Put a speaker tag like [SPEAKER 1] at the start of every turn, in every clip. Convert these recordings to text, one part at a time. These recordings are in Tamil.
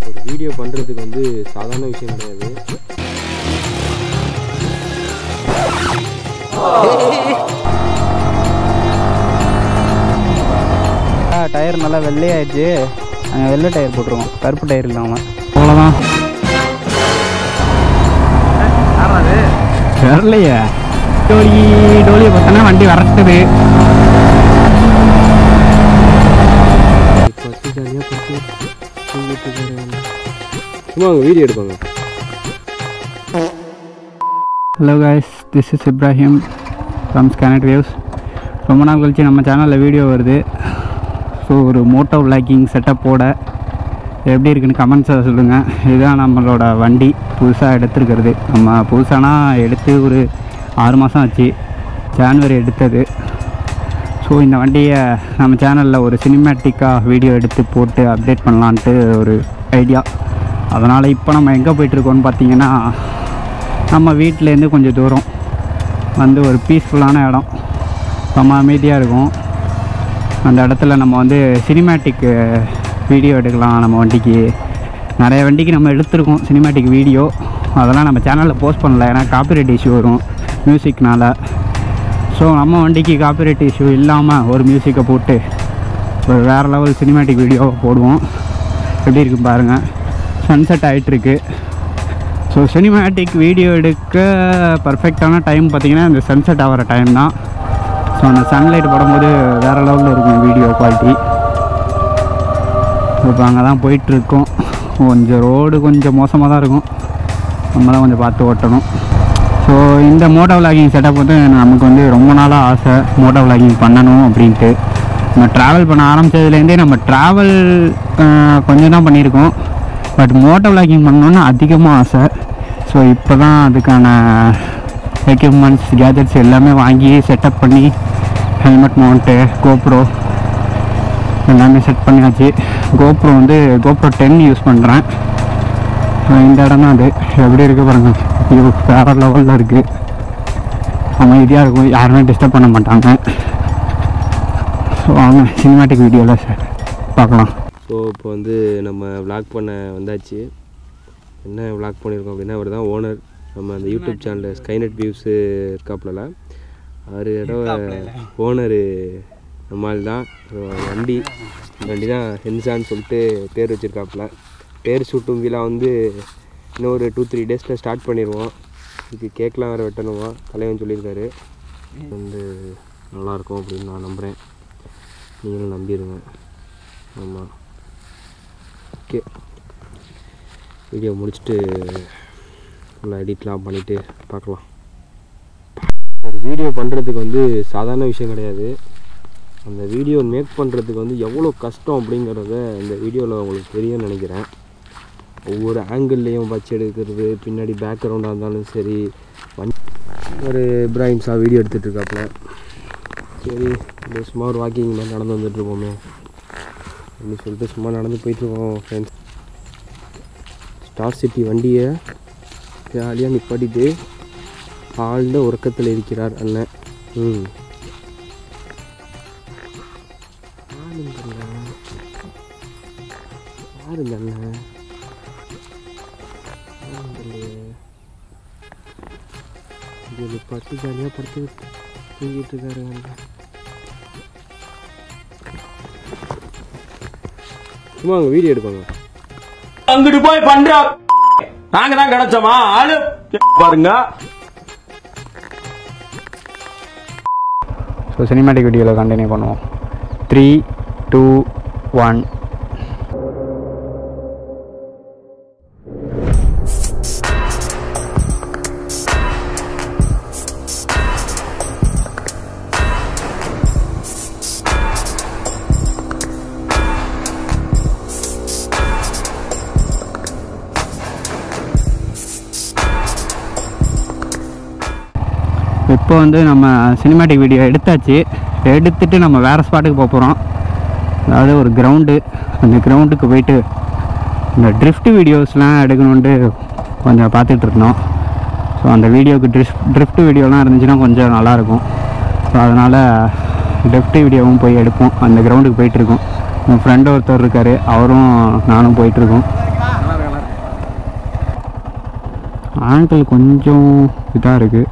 [SPEAKER 1] ஒரு வீடியோ பண்ணுறதுக்கு வந்து சாதாரண விஷயம் கிடையாது.
[SPEAKER 2] டயர் நல்லா வெள்ளையாயிடுச்சு. வெள்ளை டயர் போட்டுருவோம், கருப்பு டயர் இல்லாமல். அவ்வளோதான். வரலையே டோலியை பார்த்தோன்னா வண்டி வரட்டுது.
[SPEAKER 1] சும்மா அவங்க வீடியோ எடுப்பாங்க.
[SPEAKER 2] Hello guys, this is Ibrahim from skynetviews. ரொம்ப நாள் கழிச்சு நம்ம சேனலில் வீடியோ வருது. ஸோ ஒரு மோட்டோ விளாகிங் செட்டப்போட எப்படி இருக்குன்னு கமெண்ட்ஸை சொல்லுங்கள். இதுதான் நம்மளோட வண்டி, புதுசாக எடுத்துருக்கிறது. நம்ம புதுசானா எடுத்து ஒரு 6 மாதம் ஆச்சு, ஜான்வரி எடுத்தது. ஸோ இந்த வண்டியை நம்ம சேனலில் ஒரு சினிமேட்டிக்காக வீடியோ எடுத்து போட்டு அப்டேட் பண்ணலான்ட்டு ஒரு ஐடியா. அதனால் இப்போ நம்ம எங்கே போயிட்டுருக்கோன்னு பார்த்தீங்கன்னா, நம்ம வீட்டிலேருந்து கொஞ்சம் தூரம் வந்து ஒரு பீஸ்ஃபுல்லான இடம், ரொம்ப அமைதியாக இருக்கும். அந்த இடத்துல நம்ம வந்து சினிமேட்டிக் வீடியோ எடுக்கலாம். நம்ம வண்டிக்கு நிறைய வண்டிக்கு நம்ம எடுத்துருக்கோம் சினிமேட்டிக் வீடியோ. அதெல்லாம் நம்ம சேனலில் போஸ்ட் பண்ணல, ஏன்னா காப்பிரைட் இஷ்யூ வரும் மியூசிக்னால். ஸோ நம்ம வண்டிக்கு காப்பிரைட் இஷ்யூ இல்லாமல் ஒரு மியூசிக்கை போட்டு ஒரு வேறு லெவல் சினிமேட்டிக் வீடியோ போடுவோம். எப்படி இருக்குன்னு பாருங்கள். சன்செட் ஆகிட்டுருக்கு. ஸோ சினிமேட்டிக் வீடியோ எடுக்க பர்ஃபெக்டான டைம் பார்த்திங்கன்னா இந்த சன்செட் ஆகிற டைம் தான். ஸோ அந்த சன்லைட் படும்போது வேறு லெவலில் இருக்கும் வீடியோ குவாலிட்டி. இப்போ அங்கே தான் போயிட்டுருக்கோம். கொஞ்சம் ரோடு கொஞ்சம் மோசமாக தான் இருக்கும், நம்ம தான் கொஞ்சம் பார்த்து ஓட்டணும். ஸோ இந்த மோட்டோ விளாகிங் செட்டப் வந்து நமக்கு வந்து ரொம்ப நாளாக ஆசை, மோட்டோ விளாகிங் பண்ணணும் அப்படின்ட்டு. நம்ம ட்ராவல் பண்ண ஆரம்பித்ததுலேருந்தே நம்ம ட்ராவல் கொஞ்சம் தான் பண்ணியிருக்கோம், பட் மோட்டோ விளாகிங் பண்ணணுன்னு அதிகமாக ஆசை. ஸோ இப்போ தான் அதுக்கான எக்யூப்மெண்ட்ஸ் கேஜெட்ஸ் எல்லாமே வாங்கி செட்டப் பண்ணி, ஹெல்மெட் மவுண்ட்டு, கோப்ரோ எல்லாமே செட் பண்ணியாச்சு. கோப்ரோ வந்து கோப்ரோ 10 யூஸ் பண்ணுறேன். இந்த இடம் தான் அது. எப்படி இருக்குது பாருங்கள், இது வேறு லெவலில் இருக்குது. அமைதியாக இருக்கும், யாருமே டிஸ்டர்ப் பண்ண மாட்டாங்க. ஸோ வாங்க சினிமேட்டிக் வீடியோவில் பார்க்கலாம்.
[SPEAKER 1] ஸோ இப்போ வந்து நம்ம விளாக் பண்ண வந்தாச்சு. என்ன விளாக் பண்ணியிருக்கோம் அப்படின்னா, அவர் தான் ஓனர். நம்ம அந்த யூடியூப் சேனலில் skynetviews இருக்காப்புல, அவர் ஓனரு நம்மால் தான். வண்டி தான் ஹென்சான்னு சொல்லிட்டு பேர் வச்சுருக்காப்புல. பேர் ஷூட்டும் விழா வந்து இன்னும் ஒரு 2-3 டேஸில் ஸ்டார்ட் பண்ணிடுவோம். இதுக்கு கேக்லாம் வேறு வெட்டணுமா தலைவன் சொல்லியிருக்காரு. வந்து நல்லாயிருக்கும் அப்படின்னு நான் நம்புகிறேன், நீங்களும் நம்பிடுங்க. ஆமாம், ஓகே. வீடியோ முடிச்சுட்டு ஃபுல்லாக எடிட்லாம் பண்ணிவிட்டு பார்க்கலாம். ஒரு வீடியோ பண்ணுறதுக்கு வந்து சாதாரண விஷயம் கிடையாது. அந்த வீடியோ மேக் பண்ணுறதுக்கு வந்து எவ்வளோ கஷ்டம் அப்படிங்கிறத இந்த வீடியோவில் உங்களுக்கு தெரியும்னு நினைக்கிறேன். ஒவ்வொரு ஆங்கிள்லேயும் வச்சு எடுக்கிறது, பின்னாடி பேக்ரவுண்டாக இருந்தாலும் சரி. ஒரு இப்ராஹிம் சார் வீடியோ எடுத்துகிட்ருக்காப்புல. சரி, இந்த சும்மா ஒரு வாக்கிங் மாதிரி நடந்து வந்துட்டுருப்போமே அப்படின்னு சொல்லிட்டு சும்மா நடந்து போயிட்டுருக்கோம் ஃப்ரெண்ட்ஸ். ஸ்டார் சிட்டி வண்டியை ஜாலியாக நிப்பாட்டிட்டு ஆழ்ந்த உறக்கத்தில் இருக்கிறார் அண்ணன். யாருங்க அண்ணன்? இது நிப்பாட்டி ஜாலியாக படுத்து தூங்கிட்டு இருக்காரு அண்ணன். சும்மா அவங்க வீடியோ எடுப்பாங்க.
[SPEAKER 3] அங்கிட்டு போய் பண்ற நாங்க தான் கிடைச்சோமா ஆளு பாருங்க.
[SPEAKER 2] ஸோ சினிமேட்டிக் வீடியோவில் கண்டினியூ பண்ணுவோம். 3, 2, 1. இப்போ வந்து நம்ம சினிமேட்டிக் வீடியோ எடுத்தாச்சு. எடுத்துகிட்டு நம்ம வேறு ஸ்பாட்டுக்கு போக போகிறோம். அதாவது ஒரு கிரவுண்டு. அந்த கிரவுண்டுக்கு போயிட்டு இந்த ட்ரிஃப்ட் வீடியோஸ்லாம் எடுக்கணுன்ட்டு கொஞ்சம் பார்த்துட்டு இருந்தோம். ஸோ அந்த வீடியோக்கு ட்ரிஃப்ட் வீடியோலாம் இருந்துச்சுன்னா கொஞ்சம் நல்லாயிருக்கும். ஸோ அதனால் ட்ரிஃப்ட் வீடியோவும் போய் எடுப்போம். அந்த கிரவுண்டுக்கு போயிட்டுருக்கோம். என் ஃப்ரெண்டு ஒருத்தர் இருக்கார், அவரும் நானும் போயிட்டுருக்கோம். ஆங்கிள் கொஞ்சம் இதாக இருக்குது.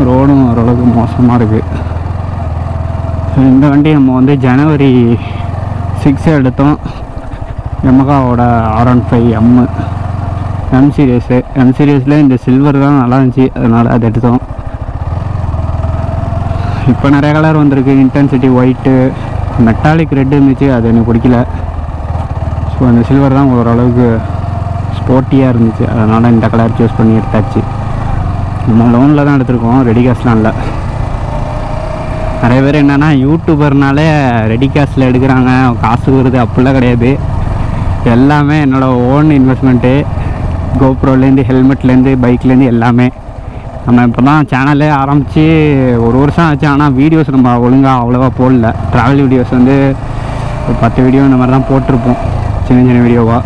[SPEAKER 2] ரோடும் ஓரளவுக்கு மோசமாக இருக்குது. இந்த வண்டி நம்ம வந்து ஜனவரி 6 எடுத்தோம். Yamahaவோட R15 M சீரியஸு. எம் சீரியஸில் இந்த சில்வர் தான் நல்லா இருந்துச்சு, அதனால் அதை எடுத்தோம். இப்போ நிறைய கலர் வந்திருக்கு. இன்டென்சிட்டி ஒயிட்டு, மெட்டாலிக் ரெட்டு இருந்துச்சு, அது எனக்கு பிடிக்கல. ஸோ அந்த சில்வர் தான் ஓரளவுக்கு ஸ்போர்ட்டியாக இருந்துச்சு, அதனால் இந்த கலர் சூஸ் பண்ணி எடுத்தாச்சு. நம்ம லோனில் தான் எடுத்திருக்கோம், ரெடி கேஷ்லாம் இல்லை. நிறைய பேர் என்னென்னா யூடியூபர்னாலே ரெடி கேஷில் எடுக்கிறாங்க, காசு வருது, அப்படிலாம் கிடையாது. எல்லாமே என்னோடய ஓன் இன்வெஸ்ட்மெண்ட்டு. கோப்ரோலேருந்து, ஹெல்மெட்லேருந்து, பைக்லேருந்து எல்லாமே. நம்ம இப்போ தான் சேனலே ஆரம்பித்து 1 வருஷம் ஆச்சு. ஆனால் வீடியோஸ் நம்ம ஒழுங்காக அவ்வளோவா போடல. ட்ராவல் வீடியோஸ் வந்து ஒரு 10 வீடியோ இந்த மாதிரி தான் போட்டிருப்போம், சின்ன சின்ன வீடியோவாக.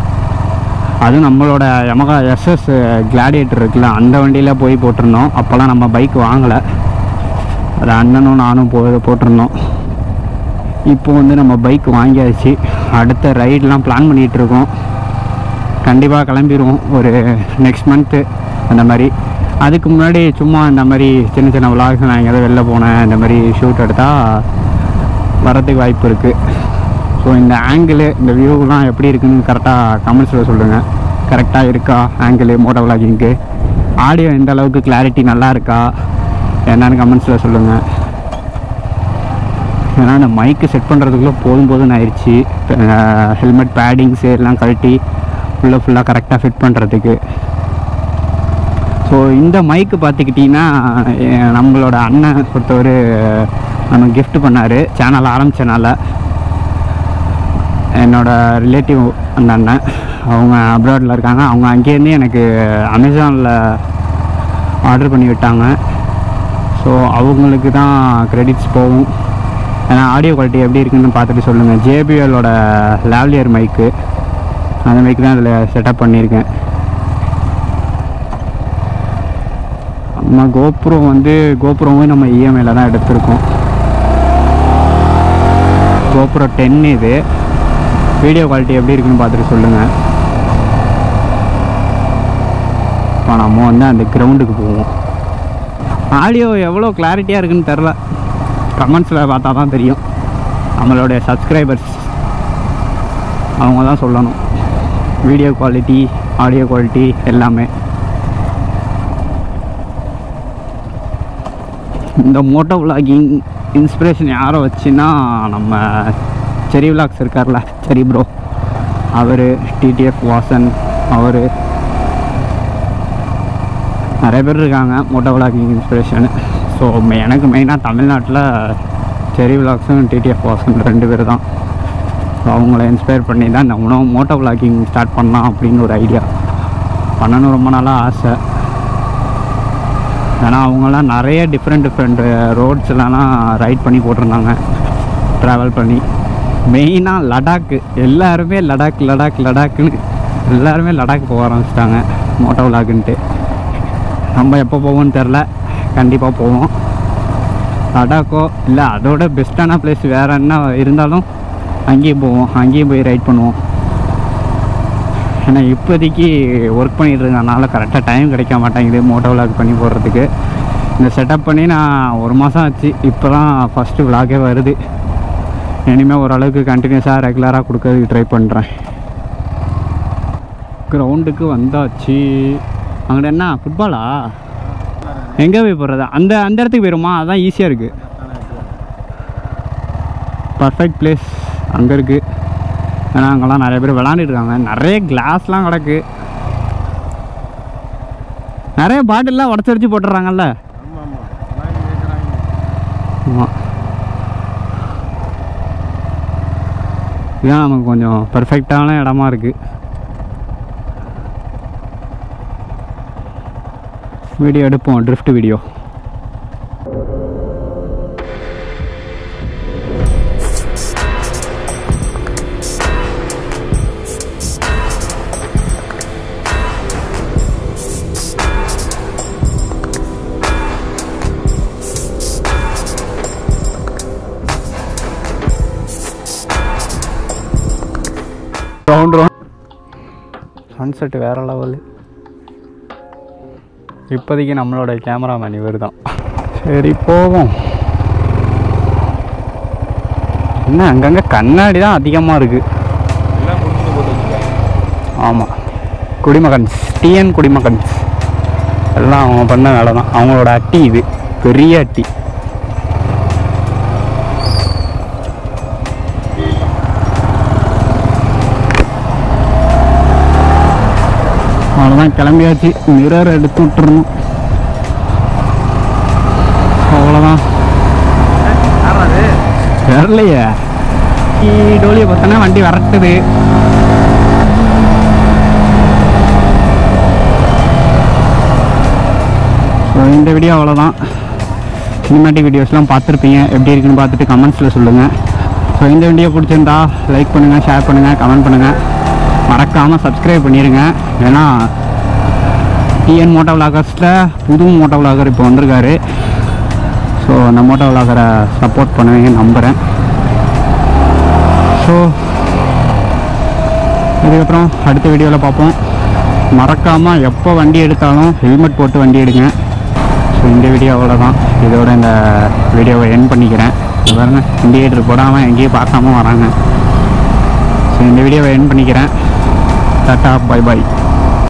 [SPEAKER 2] அதுவும் நம்மளோட Yamaha SS கிளாடியேட்டர் இருக்குல்ல, அந்த வண்டியில் போய் போட்டிருந்தோம். அப்போல்லாம் நம்ம பைக் வாங்கலை, அது அண்ணனும் நானும் போட்டிருந்தோம். இப்போ வந்து நம்ம பைக் வாங்கியாச்சு. அடுத்த ரைடெலாம் பிளான் பண்ணிகிட்ருக்கோம். கண்டிப்பாக கிளம்பிடுவோம் ஒரு நெக்ஸ்ட் மந்த்து அந்த மாதிரி. அதுக்கு முன்னாடி சும்மா இந்த மாதிரி சின்ன சின்ன விலாக்ஸ், நான் எங்கேயாவது வெளில போனேன் இந்த மாதிரி ஷூட் எடுத்தால் வரதுக்கு வாய்ப்பு இருக்குது. ஸோ இந்த ஆங்கிள், இந்த வியூலாம் எப்படி இருக்குதுன்னு கரெக்டாக கமெண்ட்ஸில் சொல்லுங்கள். கரெக்டாக இருக்கா ஆங்கிள் MotoVlogக்கு? ஆடியோ எந்த அளவுக்கு கிளாரிட்டி நல்லா இருக்கா என்னன்னு கமெண்ட்ஸில் சொல்லுங்கள். ஏன்னா இந்த மைக்கு செட் பண்ணுறதுக்குள்ளே போதும் ஆயிடுச்சு. ஹெல்மெட் பேடிங்ஸு எல்லாம் கழட்டி ஃபுல்லாக கரெக்டாக ஃபிட் பண்ணுறதுக்கு. ஸோ இந்த மைக்கு பார்த்துக்கிட்டிங்கன்னா நம்மளோட அண்ணன் ஒருத்தவர் நம்ம கிஃப்ட் பண்ணார் சேனல் ஆரம்பித்தனால. என்னோடய ரிலேட்டிவ் அந்த அண்ணன், அவங்க அப்ராடில் இருக்காங்க. அவங்க அங்கேருந்து எனக்கு அமேசானில் ஆர்டர் பண்ணி விட்டாங்க. ஸோ அவங்களுக்கு தான் க்ரெடிட்ஸ் போகும். ஏன்னா ஆடியோ குவாலிட்டி எப்படி இருக்குன்னு பார்த்துட்டு சொல்லுங்கள். JBLோட லாவ்லியர் மைக்கு, அந்த மைக்கு தான் அதில் செட்டப் பண்ணியிருக்கேன். நம்ம கோப்ரோவும் நம்ம EMIயில் தான் எடுத்திருக்கோம். Gopro 10 இது. வீடியோ குவாலிட்டி எப்படி இருக்குன்னு பார்த்துட்டு சொல்லுங்கள். இப்போ நம்ம வந்து அந்த கிரவுண்டுக்கு போவோம். ஆடியோ எவ்வளோ கிளாரிட்டியாக இருக்குன்னு தெரில, கமெண்ட்ஸில் பார்த்தா தான் தெரியும். நம்மளுடைய சப்ஸ்கிரைபர்ஸ் அவங்க தான் சொல்லணும் வீடியோ குவாலிட்டி, ஆடியோ குவாலிட்டி எல்லாமே. இந்த MotoVlogging இன்ஸ்பிரேஷன் யாரை வச்சுன்னா, நம்ம செரி விலாக்ஸ் இருக்கார்ல, செரி ப்ரோ, அவர், TTF வாசன், அவர், நிறைய பேர் இருக்காங்க MotoVlogging இன்ஸ்பிரேஷன். ஸோ எனக்கு மெயினாக தமிழ்நாட்டில் செரி விலாக்ஸும் TTF வாசன் 2 பேர் தான். ஸோ அவங்கள இன்ஸ்பயர் பண்ணி தான் இந்த MotoVlogging ஸ்டார்ட் பண்ணலாம் அப்படின்னு ஒரு ஐடியா. பண்ணணும் ரொம்ப நாளாக ஆசை. ஏன்னா அவங்களாம் நிறைய டிஃப்ரெண்ட் ரோட்ஸ்லாம் ரைட் பண்ணி போட்டிருந்தாங்க, ட்ராவல் பண்ணி. மெயினாக லடாக்கு, எல்லாருமே லடாக்குன்னு எல்லாருமே லடாக் போக ஆரம்பிச்சிட்டாங்க MotoVlogன்ட்டு. நம்ம எப்போ போவோம்னு தெரில, கண்டிப்பாக போவோம். லடாக்கோ இல்லை அதோட பெஸ்ட்டான பிளேஸ் வேறு என்ன இருந்தாலும் அங்கேயும் போவோம், அங்கேயும் போய் ரைட் பண்ணுவோம். ஏன்னா இப்போதைக்கு ஒர்க் பண்ணிகிட்டு இருக்கனால கரெக்டாக டைம் கிடைக்க மாட்டேங்குது MotoVlog பண்ணி போடுறதுக்கு. இந்த செட்டப் பண்ணி நான் 1 மாதம் ஆச்சு, இப்போ தான் ஃபஸ்ட்டு விலாகே வருது. இனிமேல் ஓரளவுக்கு கண்டினியூஸாக ரெகுலராக கொடுக்கறதுக்கு ட்ரை பண்ணுறேன். கிரவுண்டுக்கு வந்தாச்சு. அங்கே என்ன ஃபுட்பாலா? எங்கே போய் போடுறது? அந்த இடத்துக்கு போயிடுமா? அதுதான் ஈஸியாக இருக்குது. பர்ஃபெக்ட் பிளேஸ் அங்கே இருக்குது. ஏன்னா அங்கெல்லாம் நிறைய பேர் விளாண்டுருக்காங்க. நிறைய கிளாஸ்லாம் கிடக்கு, நிறைய பாட்டில்லாம் உடச்சி போட்டுடுறாங்கல்ல. ஆமாம், இதுதான் நமக்கு கொஞ்சம் பர்ஃபெக்டான இடமா இருக்குது. வீடியோ எடுப்போம், ட்ரிஃப்ட் வீடியோ. ரவுண்ட் சன்செட் வேறு லெவலு. இப்போதைக்கு நம்மளோட கேமராமேன் இவர் தான். சரி போவோம். என்ன அங்கங்கே கண்ணாடி தான் அதிகமாக இருக்குது. ஆமாம், குடிமகன்ஸ், டிஎன் குடிமகன்ஸ் எல்லாம் அவங்க பண்ண வேலை தான். அவங்களோட அட்டி இது, பெரிய அட்டி. அவ்வளோதான், கிளம்பியாச்சு. மிரர் எடுத்து விட்டுருணும், அவ்வளோதான். வரலையே, டோலியை பார்த்தோன்னா வண்டி வரட்டுது. ஸோ இந்த வீடியோ அவ்வளோதான். சினிமேட்டிக் வீடியோஸ்லாம் பார்த்துருப்பீங்க, எப்படி இருக்குன்னு பார்த்துட்டு கமெண்ட்ஸில் சொல்லுங்கள். ஸோ இந்த வீடியோ பிடிச்சிருந்தா லைக் பண்ணுங்கள், ஷேர் பண்ணுங்கள், கமெண்ட் பண்ணுங்கள். மறக்காமல் சப்ஸ்கிரைப் பண்ணிடுங்க. ஏன்னா டிஎன் மோட்டோ விளாகர்ஸில் புது மோட்டோ விளாகர் இப்போ வந்திருக்காரு. ஸோ அந்த மோட்டோ விளாகரை சப்போர்ட் பண்ணுவீங்கன்னு நம்புகிறேன். ஸோ இதுக்கப்புறம் அடுத்த வீடியோவில் பார்ப்போம். மறக்காமல் எப்போ வண்டி எடுத்தாலும் ஹெல்மெட் போட்டு வண்டி எடுங்க. ஸோ இந்த வீடியோ அவ்வளோதான். இதோட இந்த வீடியோவை எண்ட் பண்ணிக்கிறேன். பாருங்க, இண்டிகேட்டர் போடாமல் எங்கேயும் பார்க்காம வராங்க. ஸோ இந்த வீடியோவை எண்ட் பண்ணிக்கிறேன். Tata, bye bye.